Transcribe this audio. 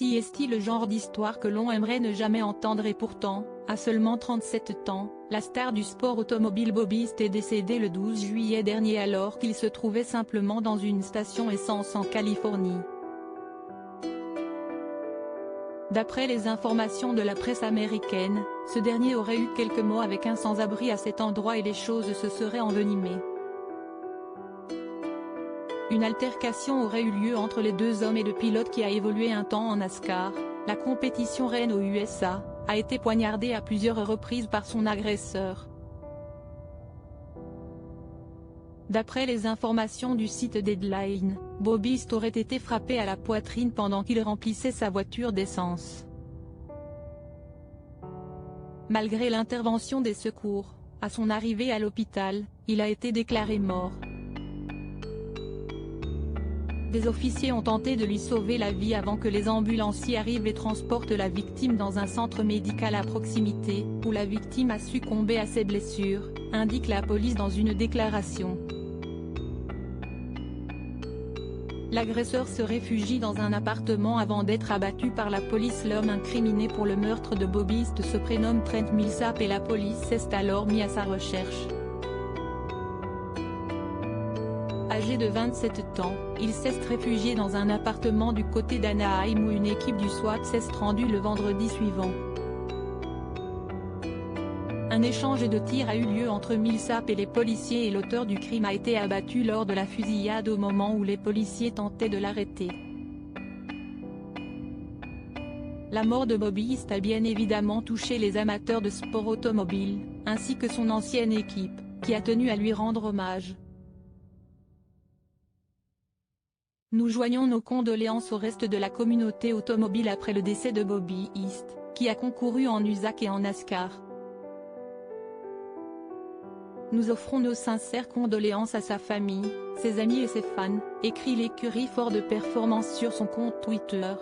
Ceci est le genre d'histoire que l'on aimerait ne jamais entendre et pourtant, à seulement 37 ans, la star du sport automobile Bobby East est décédé le 12 juillet dernier alors qu'il se trouvait simplement dans une station essence en Californie. D'après les informations de la presse américaine, ce dernier aurait eu quelques mots avec un sans-abri à cet endroit et les choses se seraient envenimées. Une altercation aurait eu lieu entre les deux hommes et le pilote qui a évolué un temps en NASCAR, la compétition reine aux USA, a été poignardé à plusieurs reprises par son agresseur. D'après les informations du site Deadline, Bobby East aurait été frappé à la poitrine pendant qu'il remplissait sa voiture d'essence. Malgré l'intervention des secours, à son arrivée à l'hôpital, il a été déclaré mort. Des officiers ont tenté de lui sauver la vie avant que les ambulanciers arrivent et transportent la victime dans un centre médical à proximité, où la victime a succombé à ses blessures, indique la police dans une déclaration. L'agresseur se réfugie dans un appartement avant d'être abattu par la police. L'homme incriminé pour le meurtre de Bobby East se prénomme Trent Millsap et la police s'est alors mis à sa recherche. Âgé de 27 ans, il s'est réfugié dans un appartement du côté d'Anaheim où une équipe du SWAT s'est rendue le vendredi suivant. Un échange de tirs a eu lieu entre Millsap et les policiers et l'auteur du crime a été abattu lors de la fusillade au moment où les policiers tentaient de l'arrêter. La mort de Bobby East a bien évidemment touché les amateurs de sport automobile, ainsi que son ancienne équipe, qui a tenu à lui rendre hommage. Nous joignons nos condoléances au reste de la communauté automobile après le décès de Bobby East, qui a concouru en USAC et en NASCAR. Nous offrons nos sincères condoléances à sa famille, ses amis et ses fans, écrit l'écurie Ford Performance sur son compte Twitter.